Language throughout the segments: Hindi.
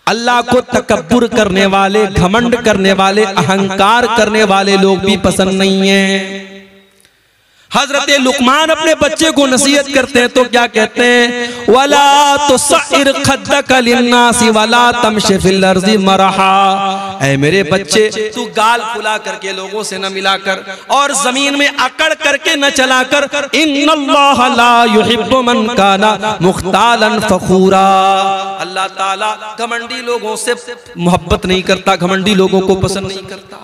अल्लाह को तकब्बुर करने वाले, घमंड करने वाले, अहंकार करने वाले लोग भी पसंद नहीं है। हजरत लुकमान अपने बच्चे को नसीहत करते हैं तो क्या कहते हैं, वला तुसइर खद्दका लिन्नासी वला तमशि फिल अर्ज़ि मरहा। ऐ मेरे बच्चे, तू गाल फुला करके लोगों से न मिलाकर और जमीन में अकड़ करके न चलाकर, इन्नल्लाह ला युहिब्बु मन काना मुख्तालन फखूरा। अल्लाह ताला घमंडी लोगों से मोहब्बत नहीं करता, घमंडी लोगों को पसंद नहीं करता।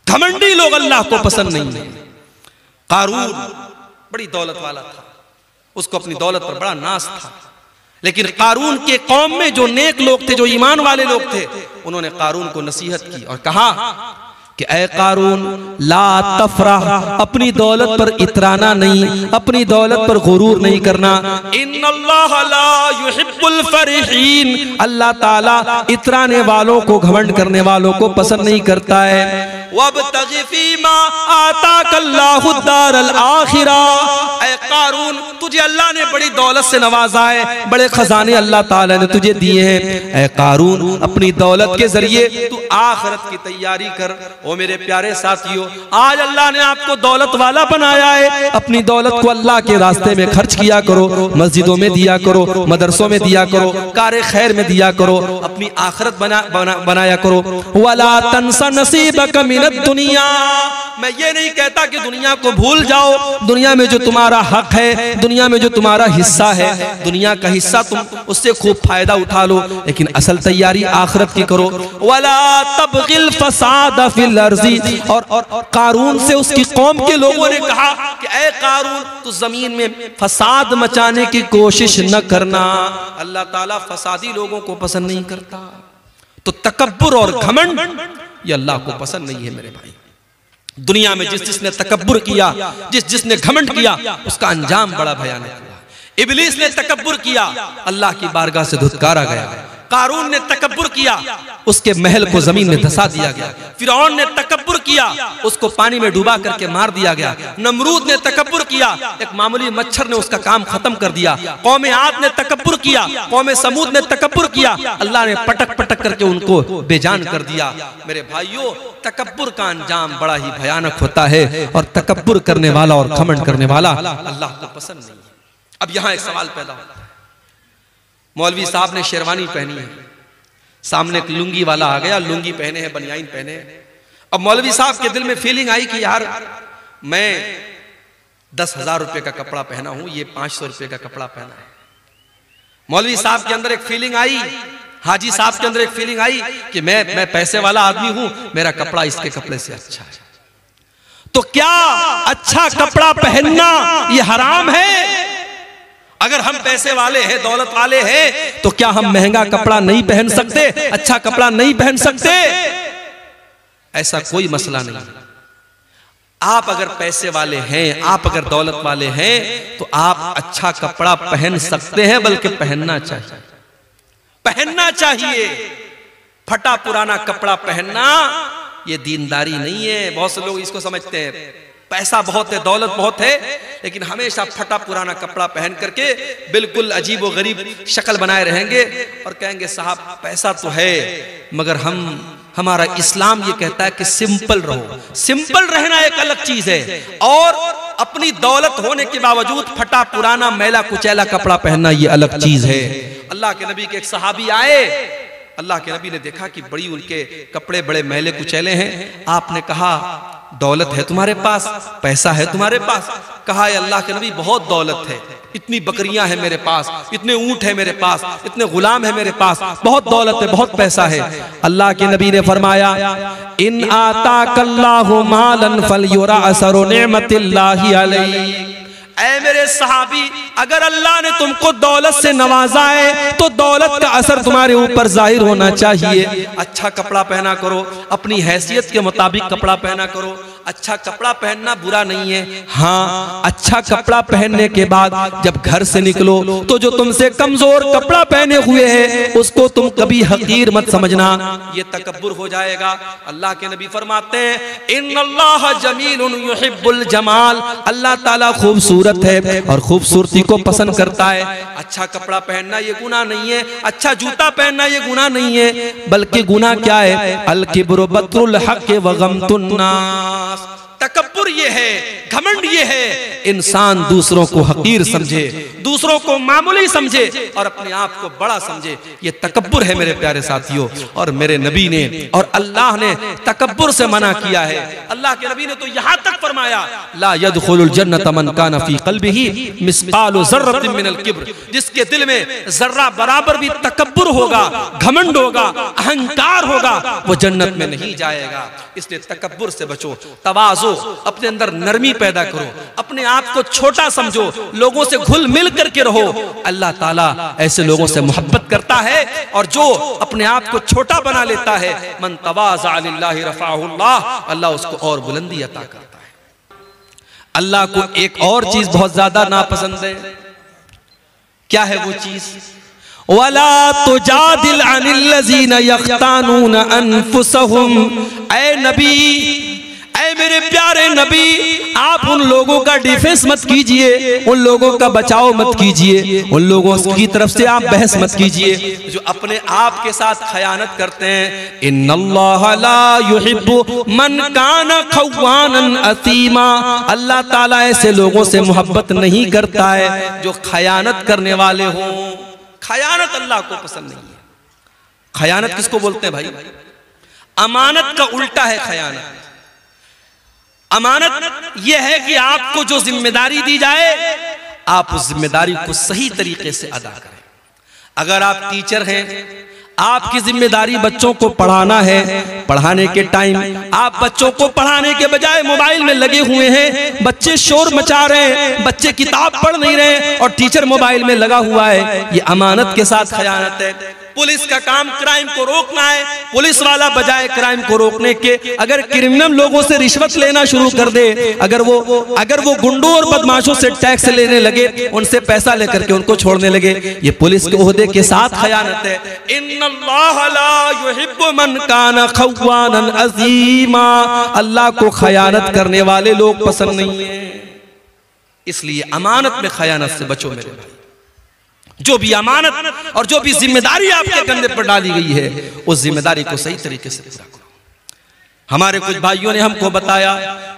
घमंडी लोग अल्लाह को पसंद नहीं है। कारून बड़ी दौलत वाला था, उसको अपनी दौलत पर बड़ा नाज था, लेकिन कारून के कौम में जो नेक लोग थे, जो ईमान वाले लोग थे, उन्होंने कारून को नसीहत की और कहा कि ऐ कारून ला तफरह, अपनी दौलत पर इतराना नहीं, अपनी दौलत पर गुरूर नहीं करना। इन्नल्लाह ला युहिब्बुल फरिहीन, अल्लाह ताला इतराने वालों को, घमंड करने वालों को पसंद नहीं करता है। वब्तगी फीमा आताकल्लाहु दारल आखिरा, ऐ कारून तुझे अल्लाह ने बड़ी दौलत से नवाजा है, बड़े खजाने अल्लाह ताला ने तुझे दिए हैं। ऐ कारून अपनी दौलत के जरिए तू आखिरत की तैयारी कर। ओ मेरे प्यारे साथियों, आज अल्लाह ने आपको दौलत वाला बनाया है, अपनी दौलत को अल्लाह के रास्ते में खर्च किया करो, मस्जिदों में दिया करो, मदरसों में दिया करो, कारे खैर में दिया करो, अपनी आखिरत बनाया करो। वला तंसा नसीबक मिनद दुनिया, मैं ये नहीं कहता कि दुनिया को भूल जाओ, दुनिया में जो तुम्हारा हक है, दुनिया में जो तुम्हारा हिस्सा है, दुनिया का हिस्सा तुम उससे खूब फायदा उठा लो, लेकिन असल तैयारी आखिरत की करो। वला तबगिल फसाद फिल अर्ज़ि, और कारून से उसकी कौम के लोगों ने कहा कि ऐ कारून तू जमीन में फसाद मचाने की कोशिश न करना, अल्लाह ताला फसादी लोगों को पसंद नहीं करता। तो तकब्बुर और घमंड ये अल्लाह को पसंद नहीं है मेरे भाई। दुनिया में जिसने तकब्बुर किया, जिसने घमंड किया, उसका अंजाम बड़ा भयानक हुआ। इब्लीस ने तकब्बुर किया, अल्लाह की बारगाह से धुतकारा गया। कारून ने तकब्बुर किया, उसके महल को जमीन में धसा दिया गया। फिरौन ने तकब्बुर किया, उसको पानी में डुबा करके मार दिया गया। नमरूद ने तकब्बुर किया, एक मामूली मच्छर ने उसका काम खत्म कर दिया। कौम आद ने तकब्बुर किया, कौम समूद ने तकब्बुर किया, अल्लाह ने पटक पटक करके उनको बेजान कर दिया। मेरे भाइयों, तकब्बुर का अंजाम बड़ा ही भयानक होता है, और तकब्बुर करने वाला और घमंड करने वाला अल्लाह को पसंद नहीं है। अब यहां एक सवाल पैदा होता है, मौलवी साहब ने शेरवानी पहनी है, सामने एक लुंगी वाला आ गया, लुंगी पहने हैं, बनियाइन पहने हैं। अब मौलवी साहब के दिल में फीलिंग आई कि यार मैं 10,000 रुपए का कपड़ा पहना हूं, ये 500 रुपए का कपड़ा पहना है। मौलवी साहब के अंदर एक फीलिंग आई, हाजी साहब के अंदर एक फीलिंग आई कि मैं पैसे वाला आदमी हूं, मेरा कपड़ा इसके कपड़े से अच्छा है। तो क्या अच्छा कपड़ा पहनना ये हराम है? अगर हम पैसे वाले हैं, दौलत वाले हैं, तो क्या हम महंगा कपड़ा नहीं पहन सकते, अच्छा कपड़ा नहीं पहन सकते? ऐसा कोई मसला नहीं। आप अगर पैसे वाले हैं, आप अगर दौलत वाले हैं, तो आप अच्छा कपड़ा पहन सकते हैं, बल्कि पहनना चाहिए, पहनना चाहिए। फटा पुराना कपड़ा पहनना ये दीनदारी नहीं है। बहुत से लोग इसको समझते हैं पैसा बहुत है, दौलत बहुत है, लेकिन हमेशा फटा पुराना कपड़ा पहन करके बिल्कुल अजीब व गरीब शक्ल बनाए रहेंगे और कहेंगे साहब पैसा तो है, मगर हमारा इस्लाम ये कहता है कि सिंपल रहो। सिंपल रहना एक अलग चीज है, और अपनी दौलत होने के बावजूद फटा पुराना मैला कुचैला कपड़ा पहनना ये अलग चीज है। अल्लाह के नबी के एक सहाबी आए, अल्लाह के नबी ने देखा कि बड़ी उनके कपड़े बड़े मैले कुचैले हैं। आपने कहा दौलत है तुम्हारे पास, पैसा है तुम्हारे पास? कहा अल्लाह के नबी बहुत दौलत है, इतनी बकरियां हैं मेरे पास, इतने ऊंट है मेरे पास, इतने गुलाम है मेरे पास, बहुत दौलत है, बहुत पैसा है। अल्लाह के नबी ने फरमाया इन आताकल्लाहु मालन फलयुरा असरु निअमतिल्लाहि अलैहि। ऐ मेरे सहाबी, अगर अल्लाह ने तुमको दौलत से नवाजा है तो दौलत का असर तुम्हारे ऊपर जाहिर होना चाहिए। अच्छा कपड़ा पहना करो, अपनी हैसियत के मुताबिक कपड़ा पहना करो। अच्छा कपड़ा पहनना बुरा नहीं है, हाँ अच्छा कपड़ा पहनने के बाद जब घर से निकलो तो जो तुमसे कमजोर कपड़ा पहने हुए है उसको तुम कभी हकीर मत समझना, ये तकब्बुर हो जाएगा। अल्लाह के नबी फरमाते हैं इन्नल्लाह जमीलुन युहिब्बुल जमाल, अल्लाह ताला खूबसूरत है और खूबसूरती को पसंद करता है। अच्छा कपड़ा पहनना ये गुनाह नहीं है, अच्छा जूता पहनना ये गुनाह नहीं है, बल्कि गुनाह क्या है? अल किब्रु बत्रुल हक़ व गम्तुन नास। तकब्बुर ये है, घमंड ये है, इंसान दूसरों को हकीर समझे, दूसरों को मामूली समझे और अपने आप को बड़ा समझे। ये तकब्बुर है मेरे प्यारे साथियों। और मेरे नबी ने और अल्लाह ने तकब्बुर से मना किया है। अल्लाह के नबी ने तो यहां तक फरमाया, ला यदखुलुल जन्नत मन कान फी क़ल्बिही मिस्क़ालु ज़र्रतिन मिनल किब्र। जिसके दिल में जर्रा बराबर भी तकब्बुर होगा, घमंड होगा, अहंकार होगा, वो जन्नत में नहीं जाएगा। इसलिए तकब्बुर से बचो, तवाज़ु, अपने अंदर नरमी पैदा करो, अपने आप को छोटा समझो, लोगों से घुल मिल करके रहो। अल्लाह ताला ऐसे लोगों से मोहब्बत करता है। और जो अपने आप को छोटा बना लेता है, मन तवाज़ा लिल्लाहि रफ़अहुल्लाह, अल्लाह उसको और बुलंदी अता करता है। अल्लाह को एक और चीज बहुत ज्यादा नापसंद है। क्या है वो चीज? वला तुजादिल अनिल लज़ीना यख्तानूना अनफुसहुम। ऐ नबी, ऐ मेरे प्यारे नबी, आप उन लोगों का डिफेंस मत कीजिए, उन लोगों का बचाव मत कीजिए, उन लोगों की तरफ से आप बहस मत कीजिए जो अपने आप के साथ खयानत करते हैं। इन्नल्लाह ला युहिब्बु मन काना खव्वानन असीमा। अल्लाह ताला ऐसे लोगों से मोहब्बत नहीं करता है जो खयानत करने वाले हों। खयानत अल्लाह को पसंद नहीं है। खयानत किसको बोलते हैं भाई? अमानत का उल्टा है खयानत। अमानत यह है कि आपको जो जिम्मेदारी दी जाए, आप उस जिम्मेदारी को सही तरीके से अदा करें। अगर आप टीचर हैं, आपकी जिम्मेदारी बच्चों को पढ़ाना है, पढ़ाने के टाइम आप बच्चों को पढ़ाने के बजाय मोबाइल में लगे हुए हैं, बच्चे शोर मचा रहे हैं, बच्चे किताब पढ़ नहीं रहे और टीचर मोबाइल में लगा हुआ है, ये अमानत के साथ खयानत है। पुलिस का काम क्राइम को रोकना है, पुलिस वाला बजाय क्राइम को रोकने के अगर क्रिमिनल लोगों से रिश्वत लेना शुरू कर दे, अगर वो गुंडों और बदमाशों से टैक्स लेने लगे, उनसे पैसा लेकर के उनको छोड़ने लगे, ये पुलिस के ओहदे के साथ खयानत है। इन्नल्लाह ला युहिब्बु मन काना खव्वानन अज़ीमा। अल्लाह को खयानत करने वाले लोग पसंद नहीं है। इसलिए अमानत में खयानत से बचो मेरे भाई। जो भी अमानत और जो भी जिम्मेदारी आपके कंधे पर डाली गई है, उस जिम्मेदारी को सही तरीके से पूरा करो। हमारे कुछ भाइयों ने हमको बताया,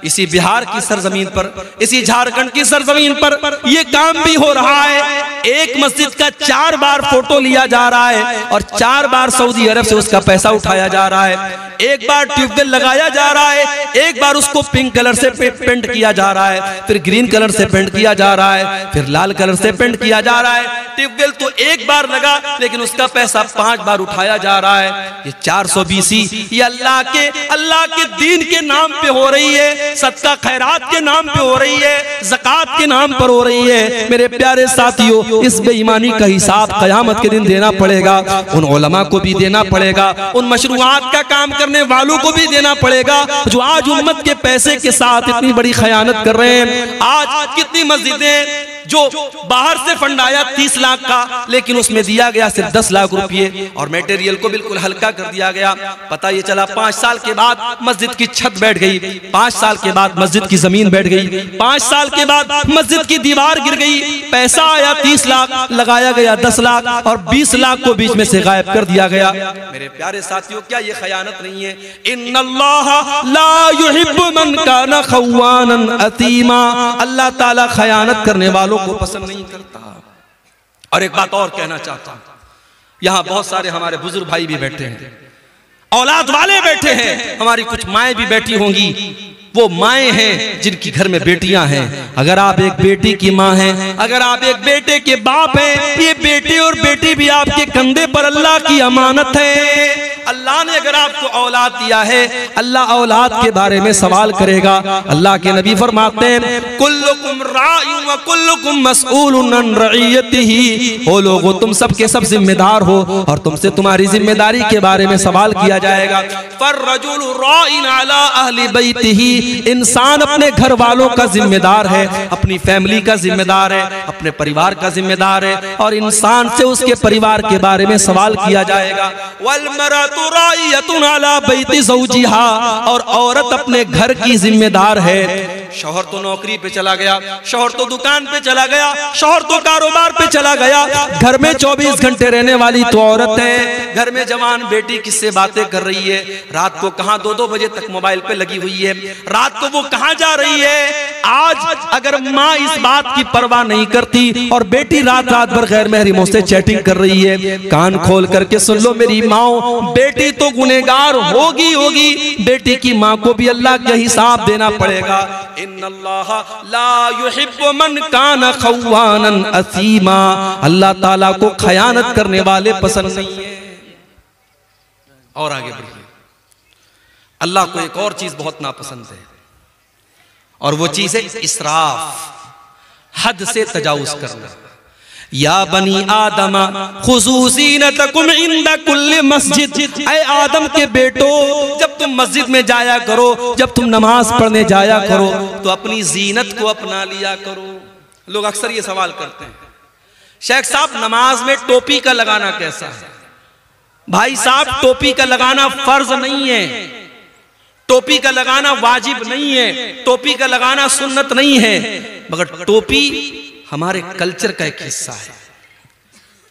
इसी बिहार की सरजमीन पर, इसी झारखंड की सरजमीन पर यह काम भी हो रहा है। एक मस्जिद का 4 बार फोटो लिया जा रहा है और 4 बार सऊदी अरब से उसका पैसा उठाया जा रहा है। एक बार ट्यूबवेल लगाया जा रहा है, एक बार उसको पिंक कलर से पेंट किया जा रहा है, फिर ग्रीन कलर से पेंट किया जा रहा है, फिर लाल कलर से पेंट किया जा रहा है। ट्यूबवेल तो एक बार लगा, लेकिन उसका पैसा 5 बार उठाया जा रहा है। ये 420 ये अल्लाह के दीन के नाम पे हो रही है, सदका खैरात के नाम पे हो रही है, ज़कात के नाम पर हो रही है। मेरे प्यारे साथियों, इस बेईमानी का हिसाब क़यामत के दिन देना पड़ेगा। उन उलमा को भी देना पड़ेगा, उन मशरूआत का काम करने वालों को भी देना पड़ेगा जो आज उम्मत के पैसे के साथ इतनी बड़ी खयानत कर रहे हैं। आज कितनी मस्जिदें जो बाहर से फंड आया 30 लाख का, लेकिन उसमें दिया गया सिर्फ 10 लाख रुपये और मटेरियल को बिल्कुल हल्का कर दिया गया। पता ये चला 5 साल के बाद मस्जिद की छत बैठ गई, 5 साल के बाद मस्जिद की जमीन बैठ गई, 5 साल के बाद मस्जिद की दीवार गिर गई। पैसा आया 30 लाख, लगाया गया 10 लाख और 20 लाख को बीच में से गायब कर दिया गया। मेरे प्यारे साथियों, क्या ये खयानत नहीं है? इन्नल्लाह ला युहिब्बु मन काना खव्वानन असीमा। अल्लाह ताला खयानत करने वालों को पसंद नहीं करता। और एक बात और कहना चाहता हूं, यहां बहुत सारे हमारे बुजुर्ग भाई भी बैठे हैं, औलाद वाले बैठे हैं, हमारी कुछ माएं भी बैठी होंगी। वो माएं हैं जिनकी घर में बेटियां हैं। अगर आप एक बेटी की माँ हैं, अगर आप एक बेटे के बाप हैं, ये बेटे और बेटी भी आपके कंधे पर अल्लाह की अमानत है। अल्लाह ने अगर आपको औलाद दिया है, अल्लाह औलाद के बारे में सवाल करेगा। अल्लाह के नबी फरमाते हैं, कुल्लुकुम राइउन व कुल्लुकुम मसऊलुन अन रइयतिही। ओ लोगों, तुम सब के सब जिम्मेदार हो और तुमसे तुम्हारी जिम्मेदारी के बारे में सवाल किया जाएगा। फर्रजुलु राइन अला अहली बैतिही। इंसान अपने घर वालों का जिम्मेदार है, अपनी फैमिली का जिम्मेदार है, अपने परिवार का जिम्मेदार है और इंसान से उसके परिवार के बारे में सवाल किया जाएगा। वल मरअतु राइयतुन अला बैति ज़ौजिहा। और औरत अपने घर की जिम्मेदार है। शौहर तो नौकरी पे चला गया, शौहर तो दुकान पे चला गया, शौहर तो कारोबार पे चला गया, घर में 24 घंटे रहने वाली तो औरत है, घर में जवान बेटी किससे बातें कर रही है, रात को कहां 2-2 बजे तक मोबाइल पे लगी हुई है, रात को वो कहां जा रही है। आज अगर माँ इस बात की परवाह नहीं करती और बेटी रात रात भर गैर महरमों से चैटिंग कर रही है, कान खोल करके सुन लो मेरी माओ, बेटी तो गुनहगार होगी, बेटी की माँ को भी अल्लाह का हिसाब देना पड़ेगा। इन्नल्लाह ला युहिब्बु मन कान खव्वानन असीमा, अल्लाह ताला को खयानत करने वाले पसंद नहीं है। और आगे बढ़िए, अल्लाह को एक और चीज बहुत नापसंद है और वो चीज है इसराफ, हद से तजावुज करना। या बनी आदम खुज़ू ज़ीनतकुम इंदा कुल्ली मस्जिद, ऐ आदम के बेटो जब तुम मस्जिद में जाया करो, जब तुम नमाज पढ़ने जाया करो तो अपनी जीनत को अपना लिया करो। लोग अक्सर ये सवाल करते हैं, शेख साहब नमाज में टोपी का लगाना कैसा है? भाई साहब टोपी का लगाना फर्ज नहीं है, टोपी का लगाना वाजिब नहीं है, टोपी का लगाना सुन्नत नहीं है, मगर टोपी हमारे कल्चर का एक हिस्सा है।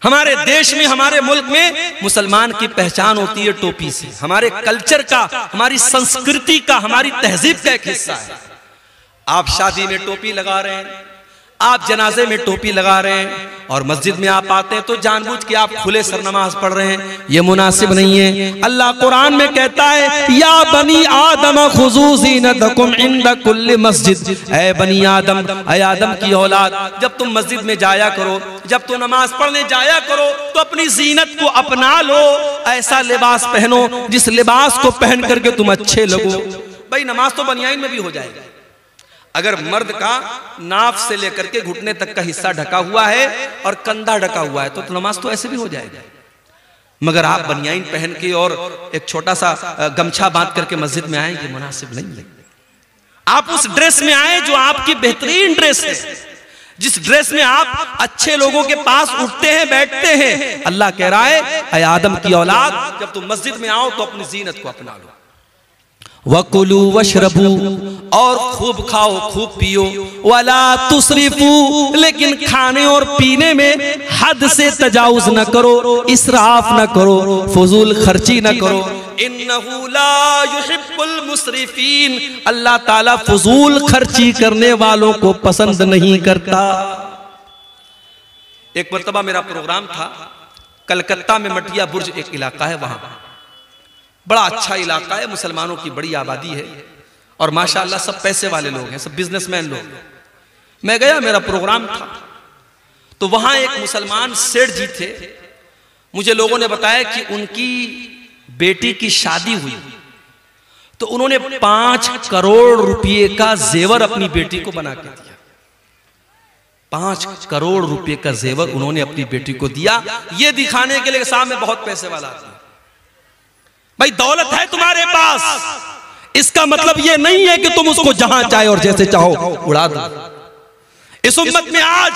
हमारे देश में, हमारे मुल्क में मुसलमान की पहचान होती है टोपी से, हमारे कल्चर का, हमारी संस्कृति का, हमारी तहजीब का एक हिस्सा है। आप शादी में टोपी लगा रहे हैं, आप जनाजे में टोपी लगा रहे हैं और मस्जिद में आप आते हैं तो जानबूझ के आप खुले सर नमाज पढ़ रहे हैं, ये मुनासिब नहीं है। अल्लाह कुरान में कहता है या बनी आदम खुज़ू ज़ीनतकुम इंदा कुल्ली मस्जिद, ऐ बनी आदम, ऐ आदम की औलाद, जब तुम मस्जिद में जाया करो, जब तुम नमाज पढ़ने जाया करो तो अपनी जीनत को अपना लो, ऐसा लिबास पहनो जिस लिबास को पहन करके तुम अच्छे लगो। भाई नमाज तो बनियाइन में भी हो जाएगा, अगर मर्द का नाफ से लेकर के घुटने तक का हिस्सा ढका हुआ है और कंधा ढका हुआ है तो नमाज तो ऐसे भी हो जाएगा, मगर आप बनियाइन पहन के और एक छोटा सा गमछा बांध करके मस्जिद में आए, ये मुनासिब नहीं है। आप उस ड्रेस में आए जो आपकी बेहतरीन ड्रेस है, जिस ड्रेस में आप अच्छे लोगों के पास उठते हैं, बैठते हैं। अल्लाह कह रहा है ऐ आदम की औलाद, जब तुम मस्जिद में आओ तो अपनी जीनत को अपना लो। वकुलू वशरबू, और खूब खाओ खूब पियो, वला तुसरिफू, लेकिन खाने और पीने में हद से तजावुज न करो, इसराफ न करो, फजूल खर्ची न करो। इन्नहु ला युहिब्बुल मुसरिफीन, अल्लाह ताला फजूल खर्ची करने वालों को पसंद नहीं करता। एक मर्तबा मेरा प्रोग्राम था कलकत्ता में, मटिया बुर्ज एक इलाका है, वहां बड़ा अच्छा इलाका है, मुसलमानों की बड़ी आबादी है और माशाअल्लाह सब पैसे वाले लोग हैं, सब बिजनेसमैन लोग। मैं गया, मेरा प्रोग्राम था, तो वहां एक मुसलमान सेठ जी थे। मुझे लोगों ने बताया कि उनकी बेटी की शादी हुई तो उन्होंने 5 करोड़ रुपए का जेवर अपनी बेटी को बना के दिया। 5 करोड़ रुपए का जेवर उन्होंने अपनी बेटी को दिया, ये दिखाने के लिए साहब में बहुत पैसे वाला आदमी। भाई दौलत है तुम्हारे पास, इसका मतलब ये नहीं है कि तुम उसको जहां चाहे और जैसे चाहो उड़ा दो। इस उम्मत में आज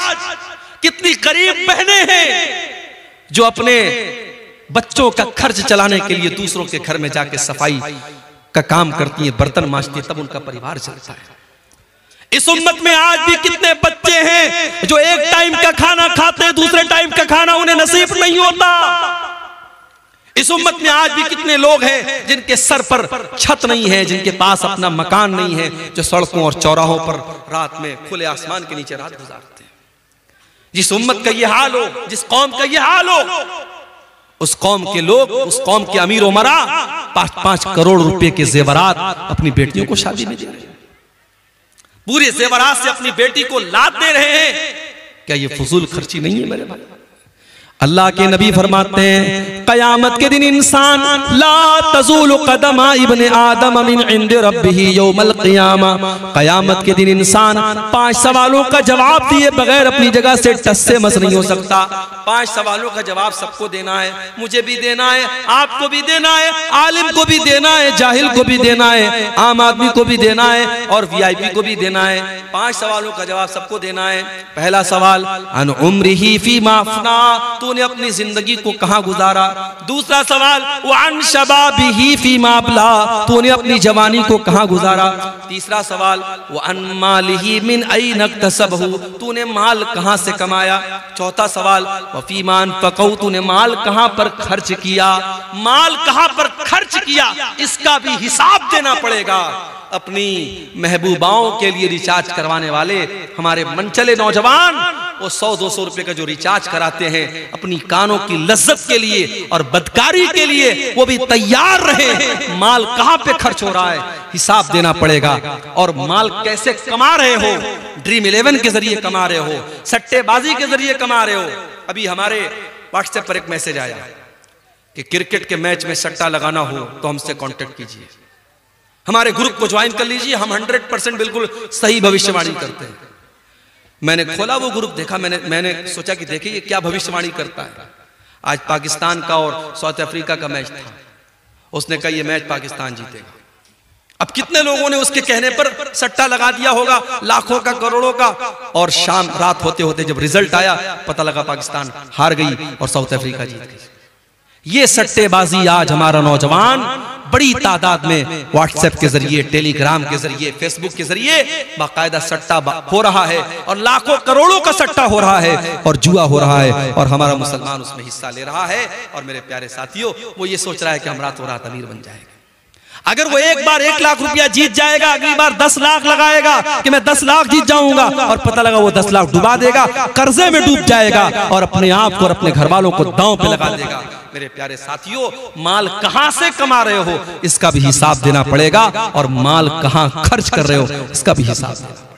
कितनी गरीब बहनें हैं जो अपने बच्चों का खर्च चलाने के लिए दूसरों के घर में जाके सफाई का काम करती हैं, बर्तन मांजती हैं, तब उनका परिवार चलता है। इस उम्मत में आज भी कितने बच्चे हैं जो एक टाइम का खाना खाते हैं, दूसरे टाइम का खाना उन्हें नसीब नहीं होता। इस उम्मत में आज भी कितने लोग हैं जिनके सर पर छत नहीं है, जिनके पास अपना मकान नहीं है, जो सड़कों और चौराहों पर रात में खुले आसमान के नीचे रात गुजारते हैं। जिस उम्मत का ये हाल हो, जिस कौम का ये हाल हो, उस कौम के लोग, उस कौम के अमीर उमरा 5-5 करोड़ रुपए के जेवरात अपनी बेटियों को शादी में दे रहे हैं, पूरे जेवरात से अपनी बेटी को लाद दे रहे हैं। क्या ये फजूल खर्ची नहीं है मेरे भाई? अल्लाह के नबी फरमाते हैं कयामत के दिन इंसान ला तज़ूलु क़दमा इब्ने आदम मिन इंदि रब्बिही यौमल क़ियामा, कयामत के दिन इंसान 5 सवालों का जवाब दिए बगैर अपनी जगह से टस से मस नहीं हो सकता। 5 सवालों का जवाब सबको देना है, मुझे भी देना है, आपको भी देना है, आलिम को भी देना है, जाहिल को भी देना है, आम आदमी को भी देना है और VIP को भी देना है। 5 सवालों का जवाब सबको देना है। पहला सवाल अन उम्रिही फीमा अफना, तूने अपनी जिंदगी को कहां गुजारा। दूसरा सवाल वअन शबाबिही फीमा अबला, तूने अपनी जवानी को कहां गुजारा। तीसरा सवाल वअन मालिही मिन ऐन इक्तसबहु, तूने माल कहां से कमाया। चौथा सवाल वफीमा अनफक़हु, तूने माल कहां पर खर्च किया। माल कहां पर खर्च किया इसका भी हिसाब देना पड़ेगा। अपनी महबूबाओं के लिए रिचार्ज करवाने वाले हमारे मनचले नौजवान वो 100-200 रुपए का जो रिचार्ज कराते हैं अपनी कानों की लज्जत के लिए और बदकारी के लिए, वो भी तैयार रहे। माल कहां पे खर्च हो रहा है हिसाब देना पड़ेगा। और माल कैसे कमा रहे हो, ड्रीम 11 के जरिए कमा रहे हो, सट्टेबाजी के जरिए कमा रहे हो। अभी हमारे व्हाट्सएप पर एक मैसेज आया कि क्रिकेट के मैच में सट्टा लगाना हो तो हमसे कांटेक्ट कीजिए, हमारे ग्रुप को ज्वाइन कर लीजिए, हम 100% बिल्कुल सही भविष्यवाणी करते हैं। मैंने खोला वो ग्रुप, देखा, मैंने सोचा कि देखिए ये क्या भविष्यवाणी करता है। आज पाकिस्तान का और साउथ अफ्रीका का मैच था, उसने कहा ये मैच पाकिस्तान जीतेगा। अब कितने लोगों ने उसके कहने पर सट्टा लगा दिया होगा, लाखों का, करोड़ों का। और शाम रात होते होते जब रिजल्ट आया पता लगा पाकिस्तान हार गई और साउथ अफ्रीका जीत गई। ये सट्टेबाजी आज हमारा नौजवान बड़ी तादाद में व्हाट्सएप के जरिए, टेलीग्राम के जरिए, फेसबुक के जरिए बाकायदा सट्टा हो रहा है और लाखों करोड़ों का सट्टा हो रहा है और जुआ हो रहा है और हमारा मुसलमान उसमें हिस्सा ले रहा है। और मेरे प्यारे साथियों, वो ये सोच रहा है कि हम रातों रात अमीर बन जाएंगे। अगर वो एक बार 1 लाख रुपया जीत जाएगा, अगली बार 10 लाख लगाएगा कि मैं 10 लाख जीत जाऊंगा, और पता लगा वो 10 लाख डुबा देगा, कर्जे में डूब जाएगा और अपने आप को और अपने घर वालों को दांव पे लगा देगा। मेरे प्यारे साथियों, माल कहां से कमा रहे हो इसका भी हिसाब देना पड़ेगा और माल कहां खर्च कर रहे हो इसका भी हिसाब देना पड़ेगा।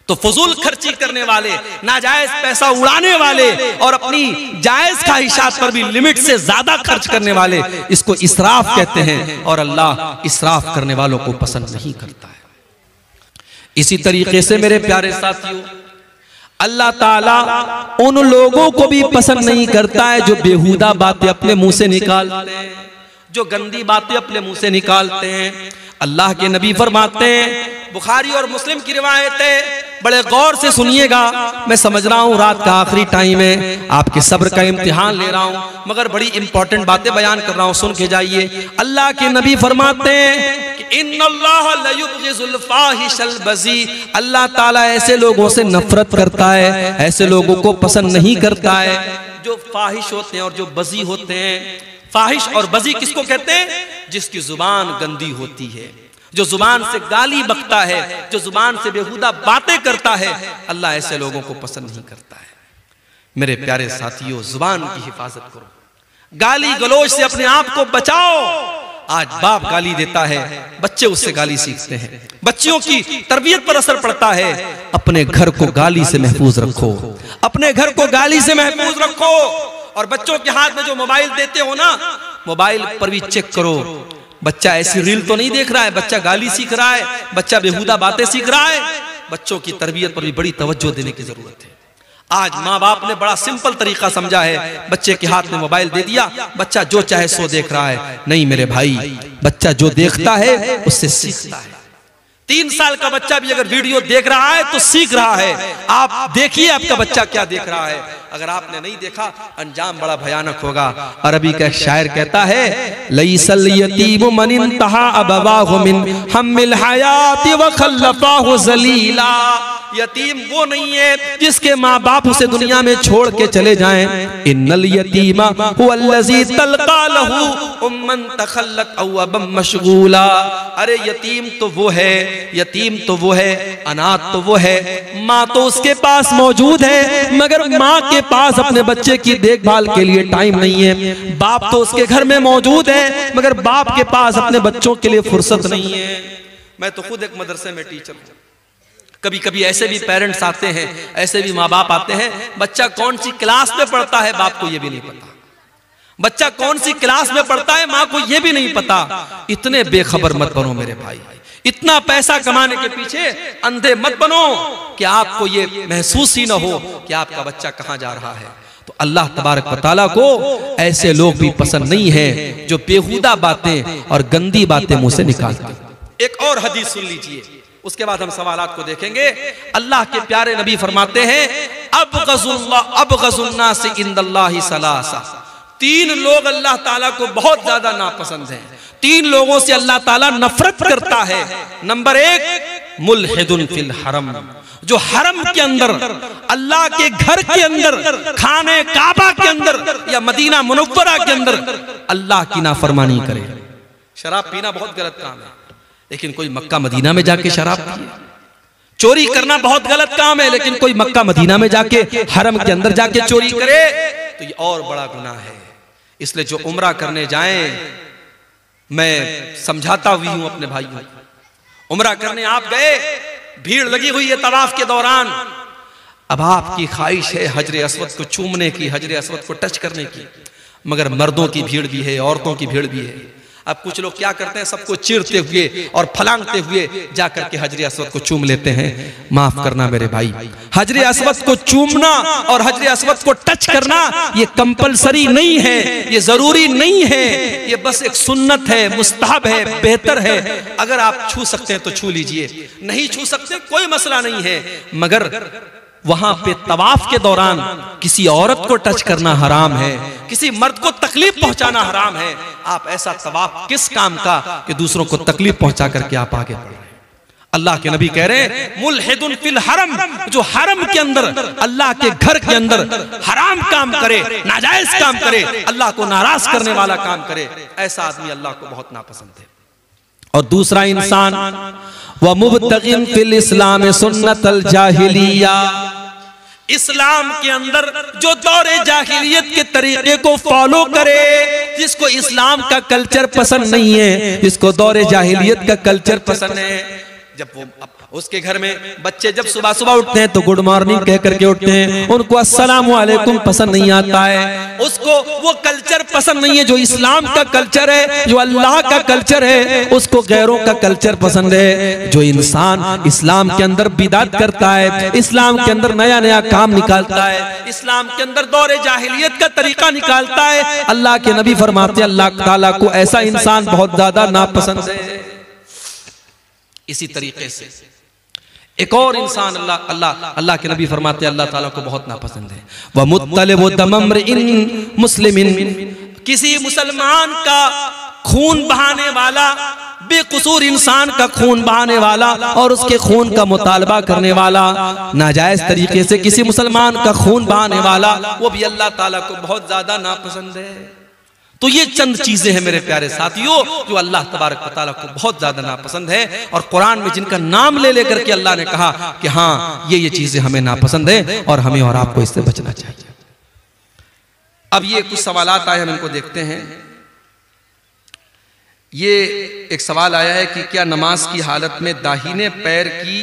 तो फजूल खर्ची करने वाले, नाजायज पैसा उड़ाने वाले और अपनी जायज ख्वाहिशात पर भी लिमिट से ज्यादा खर्च करने वाले, इसको इसराफ कहते हैं और अल्लाह इसराफ करने वालों को पसंद नहीं करता है। इसी तरीके से मेरे प्यारे साथियों, अल्लाह ताला उन लोगों को भी पसंद नहीं करता है जो बेहुदा बातें अपने मुंह से निकालते हैं, जो गंदी बातें अपने मुंह से निकालते हैं। अल्लाह के नबी फरमाते हैं, बुखारी और मुस्लिम की रिवायत है, बड़े गौर से सुनिएगा। मैं समझ रहा हूँ रात का आखिरी टाइम है, आपके सब्र का इम्तिहान ले रहा हूँ, मगर बड़ी इंपॉर्टेंट बातें बयान कर रहा हूँ, सुन के जाइए। अल्लाह के नबी फरमाते हैं कि इन्नल्लाह ला युबग़िज़ुल फ़ाहिशल बज़ी, अल्लाह ताला ऐसे लोगों से नफरत करता है, ऐसे लोगों को पसंद नहीं करता है जो फाहिश होते हैं और जो बज़ी होते हैं। फाहिश और बज़ी किसको कहते हैं? जिसकी जुबान गंदी होती है, जो जुबान से गाली बकता है, जो जुबान से बेहुदा बातें करता है। अल्लाह ऐसे लोगों को पसंद नहीं करता है। मेरे प्यारे साथियों, जुबान की हिफाजत करो, गाली गलौज से अपने आप को बचाओ। आज बाप गाली देता है, बच्चे उससे गाली सीखते हैं, बच्चियों की तरबियत पर असर पड़ता है। अपने घर को गाली से महफूज रखो, अपने घर को गाली से महफूज रखो। और बच्चों के हाथ में जो मोबाइल देते हो ना, मोबाइल पर भी चेक करो, बच्चा ऐसी रील तो नहीं देख रहा है, बच्चा गाली सीख रहा है, बच्चा बेहुदा बातें सीख रहा है। बच्चों की तरबियत पर भी बड़ी तवज्जो देने की जरूरत है। आज माँ बाप ने बड़ा सिंपल तरीका समझा है, बच्चे के हाथ में मोबाइल दे दिया, बच्चा जो चाहे सो देख रहा है। नहीं मेरे भाई, बच्चा जो देखता है उससे सीखता है। 3 साल का बच्चा भी अगर वीडियो देख रहा है तो सीख रहा है। आप देखिए आपका बच्चा क्या देख रहा है। अगर आपने नहीं देखा, अंजाम बड़ा भयानक होगा। अरबी का एक शायर कहता है, लैसल यतीम मन इंतहा अबवाहु मिन हम्मिल हयाति व खल्लफाहु ज़लीला। यतीम वो नहीं है जिसके माँ बाप उसे दुनिया में छोड़ के चले जाएं। इन्नल यतीमा हुवल्लज़ी तल्का लहू उम्मन तखल्लत अव अबम मशगूला। अरे यतीम तो वो है, यतीम तो वो है, अनाथ तो वो है, माँ तो उसके पास मौजूद है मगर माँ के पास अपने बच्चे की देखभाल के लिए टाइम नहीं है। बाप तो उसके घर में मौजूद है मगर बाप के पास अपने बच्चों के लिए फुर्सत नहीं है। मैं तो खुद एक मदरसे में टीचर हूँ। कभी कभी ऐसे भी पेरेंट्स आते हैं, ऐसे भी माँ बाप आते हैं, बच्चा कौन सी क्लास में पढ़ता है बाप को ये भी नहीं पता, बच्चा कौन सी क्लास में पढ़ता है माँ को ये भी नहीं पता। इतने बेखबर मत बनो मेरे भाई, इतना पैसा कमाने के पीछे अंधे मत बनो कि आपको ये महसूस ही ना हो कि आपका बच्चा कहाँ जा रहा है। तो अल्लाह तबारक व तआला को ऐसे लोग भी पसंद नहीं है जो बेहुदा बातें और गंदी बातें मुंह से निकालते। एक और हदीस सुन लीजिए, उसके बाद हम सवालात को देखेंगे। अल्लाह के प्यारे नबी फरमाते हैं, अबगज़ुन्नास इंदल्लाहि सलासा, 3 लोग अल्लाह ताला को बहुत ज्यादा नापसंद हैं। 3 लोगों से अल्लाह ताला नफरत करता है। नंबर 1 मुल्हिदुन फिल हरम, जो हरम के अंदर, अल्लाह के घर के अंदर, खाने काबा के अंदर या मदीना मुनव्वरा के अंदर अल्लाह की नाफरमानी करे। शराब पीना बहुत गलत काम है, लेकिन कोई मक्का मदीना में जाके शराब पिए। चोरी करना बहुत गलत काम है, लेकिन कोई मक्का मदीना में जाके, हरम के अंदर जाके चोरी करे तो ये और बड़ा गुनाह है। इसलिए जो उम्रा करने जाएं, मैं समझाता हुई हूं अपने भाइयों, उम्रा करने आप गए, भीड़ लगी हुई है तवाफ के दौरान, अब आपकी ख्वाहिश है हजरे अस्वद को चूमने की, हजरे अस्वद को टच करने की, मगर मर्दों की भीड़ भी है, औरतों की भीड़ भी है। अब कुछ लोग क्या करते हैं, सबको चीरते हुए और फलांगते हुए जाकर के हजरे अस्वद को चूम लेते हैं। माफ करना मेरे भाई, हजरे अस्वद को चूमना और हजरे अस्वद को टच करना ये कंपलसरी नहीं है, ये जरूरी नहीं है, ये बस एक सुन्नत है, मुस्तहब है, बेहतर है। अगर आप छू सकते हैं तो छू लीजिए, नहीं छू सकते कोई मसला नहीं है, मगर वहां पे तवाफ के दौरान किसी औरत को टच करना हराम है, किसी मर्द को तकलीफ पहुंचाना हराम है। आप ऐसा तवाफ किस काम का कि दूसरों को तकलीफ पहुंचा करके आप आगे बढ़ रहे हैं। अल्लाह के नबी कह रहे हैं मुल्हिदुन फिल हरम, जो हरम के अंदर, अल्लाह के घर के अंदर हराम काम करे, नाजायज काम करे, अल्लाह को नाराज करने वाला काम करे, ऐसा आदमी अल्लाह को बहुत नापसंद है। और दूसरा इंसान व मुब्तगिन फिल इस्लाम सुन्नतल जाहिलिया, इस्लाम के अंदर जो दौरे जाहिलियत के तरीके को फॉलो करे, जिसको इस्लाम का कल्चर पसंद नहीं है, जिसको दौरे जाहिलियत का कल्चर पसंद है, जब वो उसके घर में बच्चे जब सुबह सुबह उठते हैं तो गुड मॉर्निंग कह करके उठते हैं, उनको अस्सलाम वालेकुम पसंद नहीं आता है, उसको वो कल्चर पसंद नहीं है जो इस्लाम का कल्चर है, जो अल्लाह का कल्चर है, उसको गैरों का कल्चर पसंद है। जो इंसान इस्लाम के अंदर बिदात करता है, इस्लाम के अंदर नया नया काम निकालता है, इस्लाम के अंदर दौरे जाहिलियत का तरीका निकालता है, अल्लाह के नबी फरमाते हैं अल्लाह ताला को ऐसा इंसान बहुत ज्यादा नापसंद है। इसी तरीके से एक और इंसान अल्लाह के नबी फरमाते हैं अल्लाह ताला को बहुत नापसंद है। वह मुत्तलिबु दमम्रिइन मुस्लिमिन, किसी मुसलमान का खून बहाने वाला, बेकसूर इंसान का खून बहाने वाला और उसके खून का मुतालबा करने वाला, नाजायज तरीके से किसी मुसलमान का खून बहाने वाला, वो भी अल्लाह ताला को बहुत ज्यादा नापसंद है। तो ये चंद चीजें हैं मेरे प्यारे साथियों जो अल्लाह तबारक व तआला को बहुत ज्यादा नापसंद है, और कुरान में जिनका नाम ले लेकर के अल्लाह ने कहा कि हाँ ये चीजें हमें नापसंद है और हमें और आपको इससे बचना चाहिए। अब ये कुछ सवालात आए, हम इनको देखते हैं। ये एक सवाल आया है कि क्या नमाज की हालत में दाहिने पैर की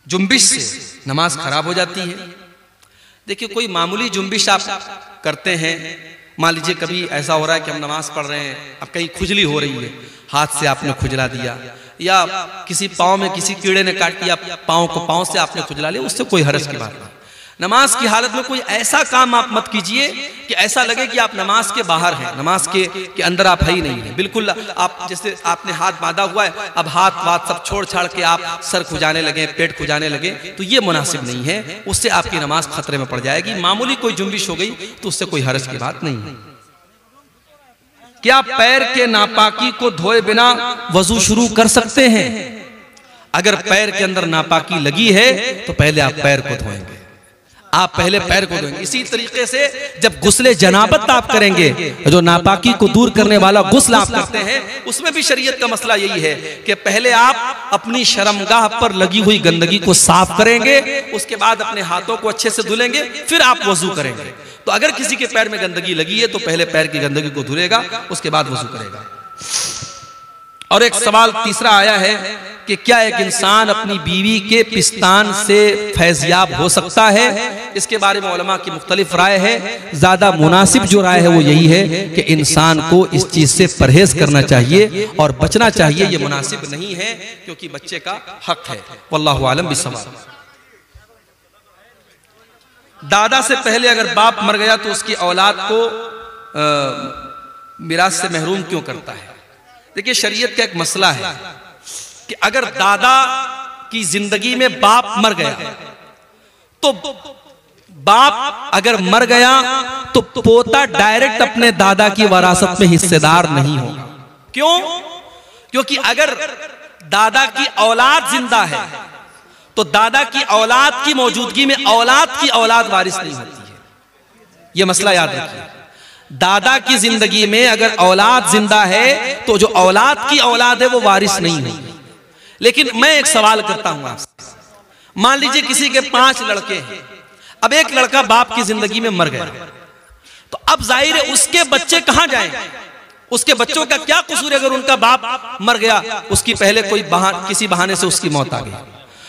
जुम्बिश से नमाज खराब हो जाती है? देखिए, कोई मामूली जुम्बिश आप करते हैं, मान लीजिए कभी ऐसा हो रहा है कि हम नमाज पढ़ रहे हैं, अब कहीं खुजली हो रही है, हाथ से आपने खुजला दिया, या किसी पाँव में किसी कीड़े ने काट दिया, पाँव से आपने खुजला लिया, उससे कोई हर्ज की बात नहीं। नमाज की हालत में कोई ऐसा काम आप मत कीजिए कि ऐसा लगे कि आप नमाज के बाहर हैं, नमाज के अंदर आप है ही नहीं है। बिल्कुल आप जैसे आपने हाथ बांधा हुआ है, अब हाथ वाथ सब छोड़ छाड़ के आप सर खुजाने लगे, पेट खुजाने लगे, तो ये मुनासिब नहीं है, उससे आपकी नमाज खतरे में पड़ जाएगी। मामूली कोई जुम्बिश हो गई तो उससे कोई हर्ज की बात नहीं है। क्या पैर के नापाकी को धोए बिना वजू शुरू कर सकते हैं? अगर पैर के अंदर नापाकी लगी है तो पहले आप पैर को धोएंगे, आप पहले पैर को धोएंगे। इसी तरीके से जब गुस्ले जनाबत आप करेंगे, जो नापाकी को दूर करने वाला गुस्ल आप करते हैं, उसमें भी शरीयत का मसला यही है कि पहले आप अपनी शर्मगाह पर लगी हुई गंदगी को साफ करेंगे, उसके बाद अपने हाथों को अच्छे से धुलेंगे, फिर आप वजू करेंगे। तो अगर किसी के पैर में गंदगी लगी है तो पहले पैर की गंदगी को धुलेगा, उसके बाद वजू करेगा। और एक सवाल तीसरा आया है कि क्या एक इंसान अपनी बीवी के पिस्तान से फैज़याब हो सकता है? इसके बारे में उलमा की मुख्तलिफ राय है। ज्यादा मुनासिब जो राय है वो यही है कि इंसान को इस चीज से परहेज करना चाहिए और बचना चाहिए, ये मुनासिब नहीं है क्योंकि बच्चे का हक है। वल्लाहु आलम बिस्सवाब। दादा से पहले अगर बाप मर गया तो उसकी औलाद को मिरास से महरूम क्यों करता है? देखिए, शरीयत का एक मसला है कि अगर दादा की जिंदगी में बाप मर गया तो बाप अगर मर गया तो पोता डायरेक्ट अपने दादा की वरासत में हिस्सेदार नहीं होगा। क्यों? क्योंकि अगर दादा की औलाद जिंदा है तो दादा की औलाद की मौजूदगी में औलाद की औलाद वारिस नहीं होती है। यह मसला याद रखिए, दादा की जिंदगी में अगर औलाद जिंदा है तो जो औलाद की औलाद है वो वारिस नहीं होगी। लेकिन मैं एक सवाल करता हूं आपसे, मान लीजिए किसी के 5 लड़के हैं, अब एक लड़का बाप की जिंदगी में मर गया, तो अब जाहिर है उसके बच्चे कहां जाएंगे? उसके बच्चों का क्या कसूर है अगर उनका बाप मर गया, उसकी पहले कोई किसी बहाने से उसकी मौत आ गई?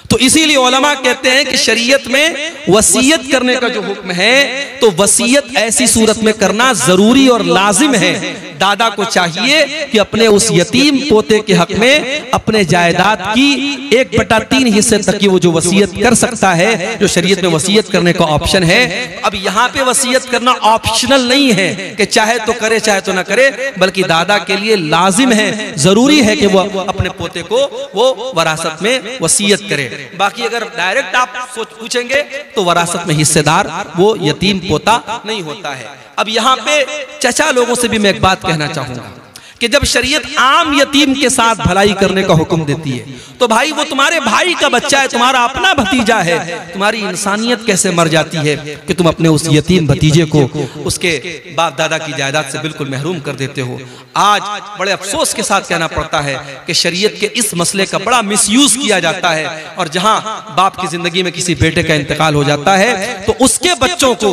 तो इसीलिए उलमा कहते हैं कि शरीयत में वसीयत करने का जो हुक्म है तो वसीयत ऐसी सूरत में करना जरूरी और लाजिम है। दादा को चाहिए कि अपने उस यतीम पोते के हक में अपने जायदाद की 1/3 हिस्से तक की वो जो वसीयत कर सकता है, जो शरीयत में वसीयत करने का ऑप्शन है। अब यहाँ पे वसीयत करना ऑप्शनल नहीं है कि चाहे तो करे चाहे तो ना करे, बल्कि दादा के लिए लाजिम है, जरूरी है कि वो अपने पोते को वो वरासत में वसीयत करे। बाकी अगर डायरेक्ट आप पूछेंगे तो वरासत में हिस्सेदार वो यतीम पोता नहीं होता है। अब यहाँ पे चचा लोगों से भी मैं एक बात कहना चाहूंगा कि जब शरीयत आम यतीम के साथ भलाई करने का हुक्म देती है तो भाई वो तुम्हारे भाई का बच्चा है, तुम्हारा अपना भतीजा है, तुम्हारी इंसानियत कैसे मर जाती है कि तुम अपने उस यतीम भतीजे को उसके बाप दादा की जायदाद से बिल्कुल महरूम कर देते हो। आज बड़े अफसोस के साथ कहना पड़ता है कि शरीयत के इस मसले का बड़ा मिसयूज किया जाता है, और जहां बाप की जिंदगी में किसी बेटे का इंतकाल हो जाता है तो उसके बच्चों को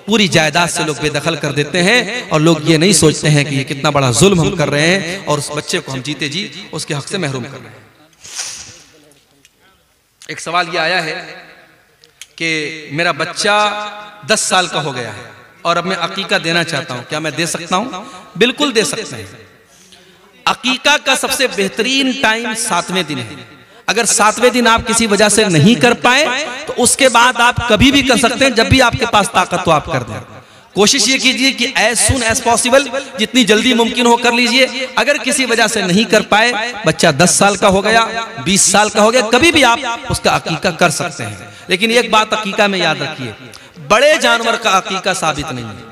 पूरी जायदाद से लोग बेदखल कर देते हैं, और लोग ये नहीं सोचते हैं कि ये कितना बड़ा जुल्म हम कर रहे हैं और उस बच्चे को हम जीते जी उसके हक से महरूम कर रहे हैं। एक सवाल ये आया है कि मेरा बच्चा 10 साल का हो गया है और अब मैं अकीका देना चाहता हूं, क्या मैं दे सकता हूं? बिल्कुल दे सकते हैं। अकीका का सबसे बेहतरीन टाइम 7वें दिन है। अगर 7वें दिन आप किसी वजह से नहीं कर पाए तो उसके बाद आप कभी भी कर सकते हैं, जब भी आपके पास ताकत हो आप कर दें। कोशिश ये कीजिए कि एज सुन एज पॉसिबल, जितनी जल्दी मुमकिन हो कर लीजिए। अगर किसी वजह से नहीं कर पाए, बच्चा 10 साल का हो गया, 20 साल का हो गया, कभी भी आप उसका अकीका कर सकते हैं। लेकिन एक बात अकीका में याद रखिए, बड़े जानवर का अकीका साबित नहीं है।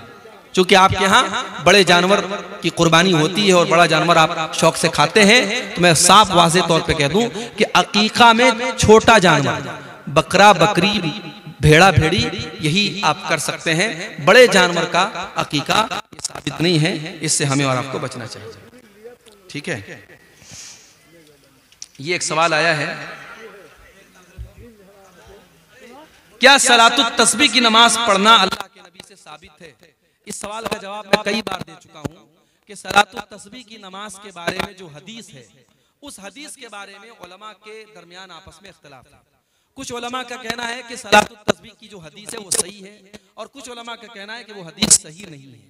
चूंकि आपके यहाँ बड़े जानवर की कुर्बानी होती है और बड़ा जानवर आप शौक से खाते हैं, तो मैं साफ वाज़ेह तौर पे कह दूं कि अकीका में छोटा जानवर, बकरा बकरी भेड़ा भेड़ी, यही आप कर सकते हैं। बड़े जानवर का अकीका साबित नहीं है, इससे हमें और आपको बचना चाहिए। ठीक है, ये एक सवाल आया है, क्या सलातुत तस्बीह की नमाज पढ़ना अल्लाह के नबी से साबित है? इस सवाल का जवाब मैं कई बार दे चुका हूं कि सलातुत तस्बीह की नमाज के बारे में जो हदीस है, उस हदीस के बारे में उलमा के दरमियान आपस में इख्तिलाफ है। कुछ उलमा का कहना है कि सलातुत तस्बीह की जो हदीस है वो सही है, और कुछ उलमा का कहना है कि वो हदीस सही नहीं है।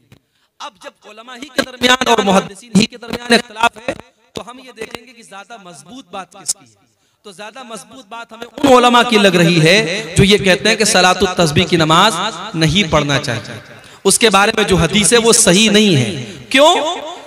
अब जब उलमा ही के दरमियान और मुहद्दिसीन ही के दरमियान इख्तिलाफ है तो हम ये देखेंगे कि ज्यादा मजबूत बात किसकी है। तो ज्यादा मजबूत बात हमें उन उलमा की लग रही है जो ये कहते हैं कि सलातुत तस्बीह की नमाज नहीं पढ़ना चाहिए। उसके बारे में जो हदीस है वो सही नहीं है। क्यों?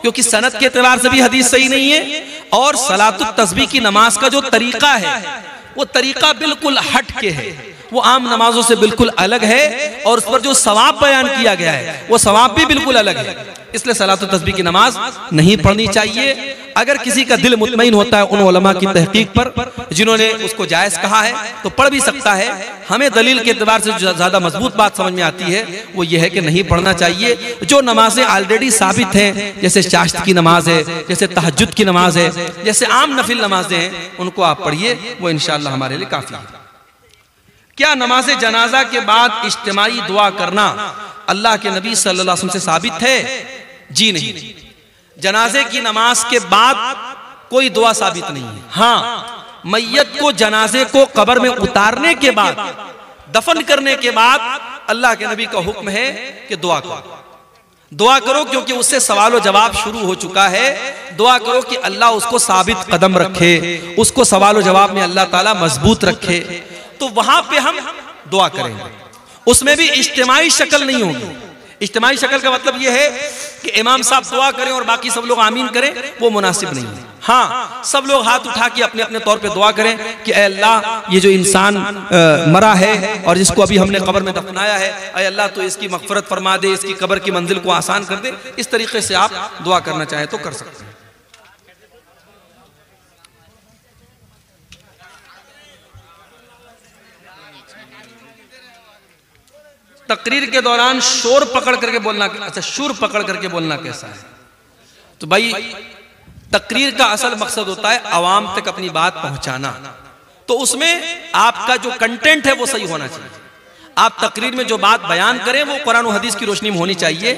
क्योंकि सनद के एतबार से भी हदीस सही नहीं है, और सलातुत तस्बीह की नमाज का जो तरीका है वो तरीका बिल्कुल हट के है, वो आम नमाजों से बिल्कुल अलग है, और उस पर जो सवाब बयान किया गया है वो सवाब भी बिल्कुल अलग है। इसलिए सलातुत तस्बीह की नमाज नहीं पढ़नी चाहिए। अगर किसी का दिल मुतमईन होता है उन उलमा की तहकीक पर जिन्होंने उसको जायज कहा है तो पढ़ भी सकता है। हमें दलील के एतबार से जो ज्यादा मजबूत बात समझ में आती है वो ये है कि नहीं पढ़ना चाहिए। जो नमाजें ऑलरेडी साबित हैं, जैसे चाश्त की नमाज है, जैसे तहज्जुद की नमाज है, जैसे आम नफिल नमाजें हैं, उनको आप पढ़िए, वो इंशाअल्लाह हमारे लिए काफी है। क्या नमाज जनाजा के बाद इज्तिमाई दुआ करना अल्लाह के नबी सल्लल्लाहु अलैहि वसल्लम से साबित है? जी नहीं, जनाजे की नमाज के बाद कोई दुआ साबित नहीं है। हाँ, मैयत को जनाजे को कब्र में उतारने के बाद, दफन करने के बाद अल्लाह के नबी का हुक्म है कि दुआ करो, दुआ करो, क्योंकि उससे सवाल और जवाब शुरू हो चुका है। दुआ करो कि अल्लाह उसको साबित कदम रखे, उसको सवाल और जवाब में अल्लाह ताला मजबूत रखे। तो वहां पे हम दुआ करेंगे, उसमें भी इज्तिमाई शक्ल नहीं होगी। इज्तिमाई शक्ल का मतलब यह है कि इमाम साहब दुआ करें और बाकी सब लोग आमीन करें, वो मुनासिब नहीं है। हाँ, सब लोग हाथ उठा के अपने अपने तौर पे दुआ करें कि ऐ अल्लाह, ये जो इंसान मरा है और जिसको अभी हमने कब्र में दफनाया है, ऐ अल्लाह तो इसकी मगफरत फरमा दे, इसकी कब्र की मंजिल को आसान कर दे। इस तरीके से आप दुआ करना चाहे तो कर सकते हैं। तकरीर के दौरान शोर पकड़ करके बोलना, अच्छा शोर पकड़ करके बोलना कैसा है? तो भाई तकरीर का असल मकसद होता है आवाम तक अपनी बात पहुंचाना, तो उसमें आपका जो कंटेंट है वो सही होना चाहिए। आप तकरीर में जो बात बयान करें वो कुरान और हदीस की रोशनी में होनी चाहिए।